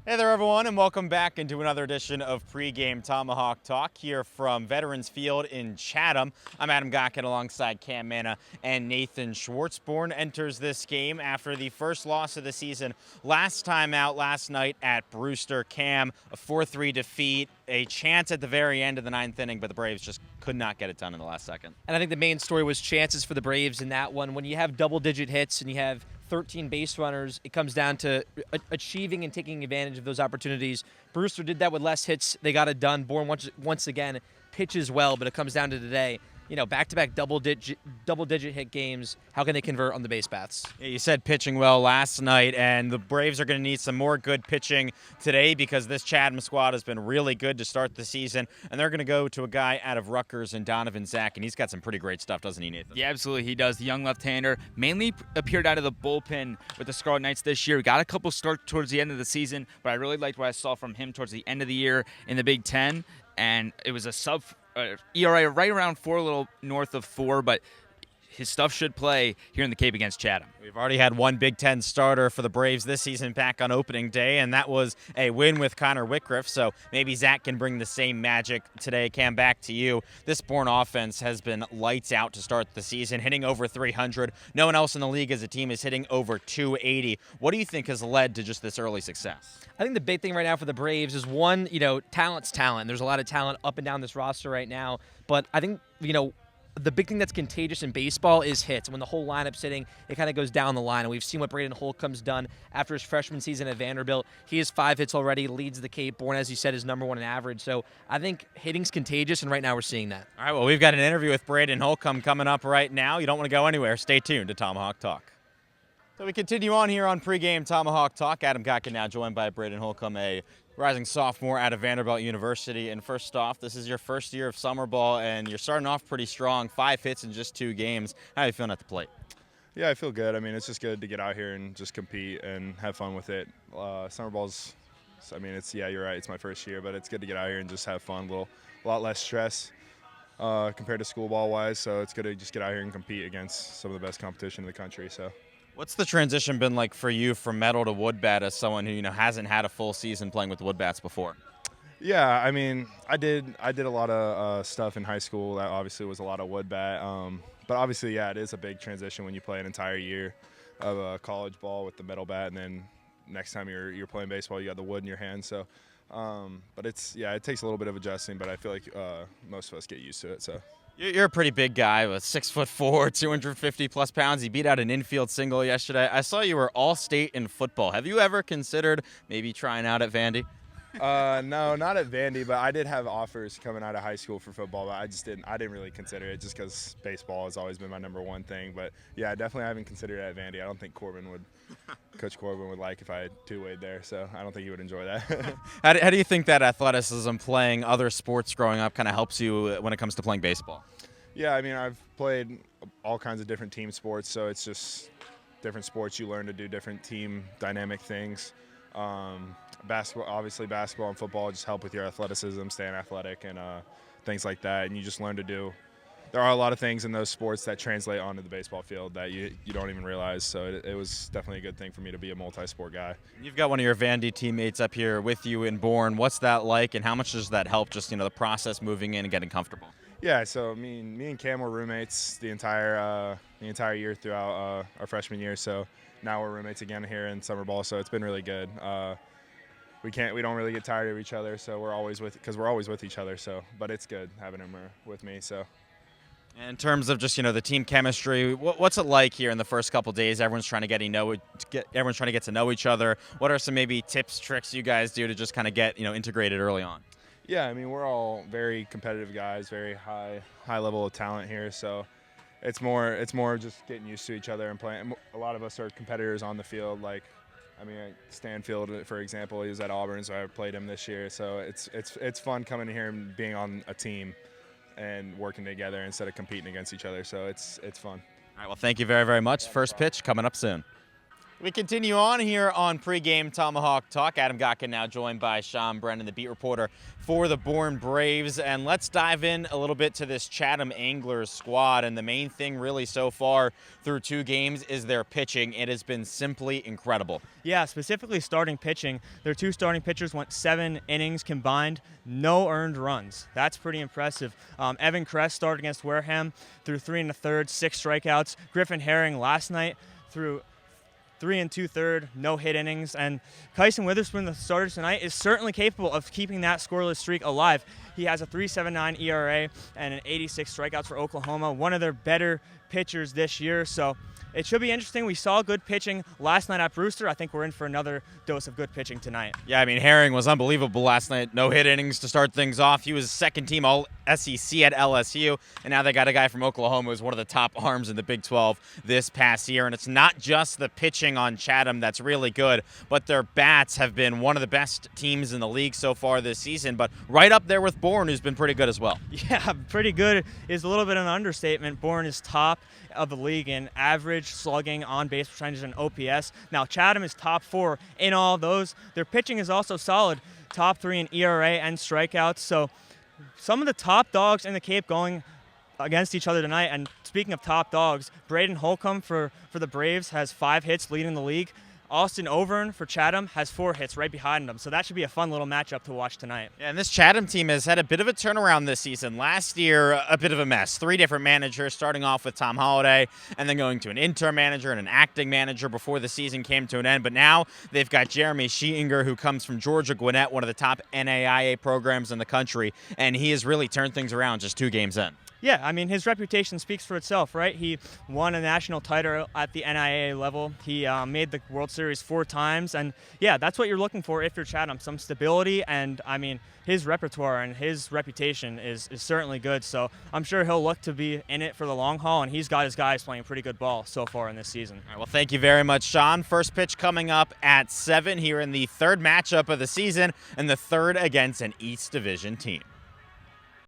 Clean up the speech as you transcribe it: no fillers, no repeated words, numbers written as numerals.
Hey there, everyone, and welcome back into another edition of Pregame Tomahawk Talk here from Veterans Field in Chatham. I'm Adam Gotkin alongside Cam Manna and Nathan Schwartzborn. Enters this game after the first loss of the season last time out last night at Brewster. Cam, a 4-3 defeat, a chance at the very end of the ninth inning, but the Braves just could not get it done in the last second. And I think the main story was chances for the Braves in that one. When you have double-digit hits and you have 13 base runners, it comes down to achieving and taking advantage of those opportunities. Brewster did that with less hits. They got it done. Bourne once again pitches well, but it comes down to today. Back-to-back double-digit hit games. How can they convert on the base paths? Yeah, you said pitching well last night, and the Braves are going to need some more good pitching today because this Chatham squad has been really good to start the season, and they're going to go to a guy out of Rutgers and Donovan Zach, and he's got some pretty great stuff, doesn't he, Nathan? Yeah, absolutely, he does. The young left-hander mainly appeared out of the bullpen with the Scarlet Knights this year. Got a couple starts towards the end of the season, but I really liked what I saw from him towards the end of the year in the Big Ten, and it was a sub ERA right around 4, a little north of 4, but his stuff should play here in the Cape against Chatham. We've already had one Big Ten starter for the Braves this season back on opening day, and that was a win with Connor Whitgriff, so maybe Zach can bring the same magic today. Cam, back to you. This Bourne offense has been lights out to start the season, hitting over 300. No one else in the league as a team is hitting over 280. What do you think has led to just this early success? I think the big thing right now for the Braves is one, talent's talent. There's a lot of talent up and down this roster right now, but I think, the big thing that's contagious in baseball is hits. When the whole lineup's hitting, it kind of goes down the line. And we've seen what Braden Holcomb's done after his freshman season at Vanderbilt. He has 5 hits already, leads the Cape. Bourne, as you said, is #1 in average. So I think hitting's contagious, and right now we're seeing that. All right, well, we've got an interview with Braden Holcomb coming up right now. You don't want to go anywhere. Stay tuned to Tomahawk Talk. So we continue on here on Pregame Tomahawk Talk. Adam Gotkin now joined by Braden Holcomb, a rising sophomore out of Vanderbilt University. And first off, this is your first year of summer ball, and you're starting off pretty strong. 5 hits in just 2 games. How are you feeling at the plate? Yeah, I feel good. I mean, it's just good to get out here and just compete and have fun with it. Summer ball's, you're right, it's my first year, but it's good to get out here and just have fun. A lot less stress compared to school ball-wise, so it's good to just get out here and compete against some of the best competition in the country. So. What's the transition been like for you from metal to wood bat as someone who hasn't had a full season playing with wood bats before? Yeah, I mean, I did a lot of stuff in high school that obviously was a lot of wood bat, but obviously, yeah, it is a big transition when you play an entire year of college ball with the metal bat, and then next time you're playing baseball, you got the wood in your hand. So, but it takes a little bit of adjusting, but I feel like most of us get used to it. So. You're a pretty big guy with 6'4", 250 plus pounds. You beat out an infield single yesterday. I saw you were all state in football. Have you ever considered maybe trying out at Vandy? No, not at Vandy, but I did have offers coming out of high school for football, but I didn't really consider it just because baseball has always been my #1 thing. But yeah, definitely I haven't considered it at Vandy. I don't think Coach Corbin would like if I had two-wayed there, so I don't think he would enjoy that. How do you think that athleticism, playing other sports growing up, kind of helps you when it comes to playing baseball? Yeah, I mean, I've played all kinds of different team sports, so it's just different sports. You learn to do different team dynamic things. Basketball and football just help with your athleticism, staying athletic, and things like that. And you just learn to do. There are a lot of things in those sports that translate onto the baseball field that you don't even realize. So it was definitely a good thing for me to be a multi-sport guy. You've got one of your Vandy teammates up here with you in Bourne. What's that like, and how much does that help? Just the process moving in and getting comfortable. Yeah, so me and Cam were roommates the entire year throughout our freshman year. So now we're roommates again here in summer ball. So it's been really good. We don't really get tired of each other, so we're always with each other. So, but it's good having him with me. So. In terms of just the team chemistry, what's it like here in the first couple days? Everyone's trying to get to know each other. What are some maybe tips, tricks you guys do to just kind of get integrated early on? Yeah, I mean, we're all very competitive guys, very high level of talent here. So it's more just getting used to each other and playing. A lot of us are competitors on the field. Stanfield, for example, he was at Auburn, so I played him this year. So it's fun coming here and being on a team and working together instead of competing against each other. So it's fun. All right, well, thank you very, very much. First pitch coming up soon. We continue on here on Pregame Tomahawk Talk. Adam Gotkin now joined by Sean Brennan, the beat reporter for the Bourne Braves. And let's dive in a little bit to this Chatham Anglers squad. And the main thing really so far through 2 games is their pitching. It has been simply incredible. Yeah, specifically starting pitching. Their 2 starting pitchers went 7 innings combined, no earned runs. That's pretty impressive. Evan Kress started against Wareham through 3 1/3, 6 strikeouts. Griffin Herring last night through 3 2/3, no hit innings. And Kyson Witherspoon, the starter tonight, is certainly capable of keeping that scoreless streak alive. He has a 3.79 ERA and an 86 strikeouts for Oklahoma, one of their better pitchers this year. So it should be interesting. We saw good pitching last night at Brewster. I think we're in for another dose of good pitching tonight. Yeah, I mean, Herring was unbelievable last night. No hit innings to start things off. He was second team all SEC at LSU, and now they got a guy from Oklahoma who's one of the top arms in the Big 12 this past year. And it's not just the pitching on Chatham that's really good, but their bats have been one of the best teams in the league so far this season, but right up there with Bourne, who's been pretty good as well. Yeah, pretty good is a little bit of an understatement. Bourne is top of the league in average slugging, on-base percentage, and OPS. Now, Chatham is top 4 in all those. Their pitching is also solid, top 3 in ERA and strikeouts. So some of the top dogs in the Cape going against each other tonight. And speaking of top dogs, Braden Holcomb for the Braves has 5 hits, leading the league. Austin Overn for Chatham has 4 hits right behind him. So that should be a fun little matchup to watch tonight. Yeah, and this Chatham team has had a bit of a turnaround this season. Last year, a bit of a mess. 3 different managers, starting off with Tom Holliday and then going to an interim manager and an acting manager before the season came to an end. But now they've got Jeremy Sheetinger, who comes from Georgia Gwinnett, one of the top NAIA programs in the country, and he has really turned things around just 2 games in. Yeah, I mean, his reputation speaks for itself, right? He won a national title at the NIAA level. He made the World Series 4 times. And, yeah, that's what you're looking for if you're Chatham, some stability. And, I mean, his repertoire and his reputation is certainly good. So I'm sure he'll look to be in it for the long haul. And he's got his guys playing pretty good ball so far in this season. All right, well, thank you very much, Sean. First pitch coming up at 7 here in the 3rd matchup of the season and the 3rd against an East Division team.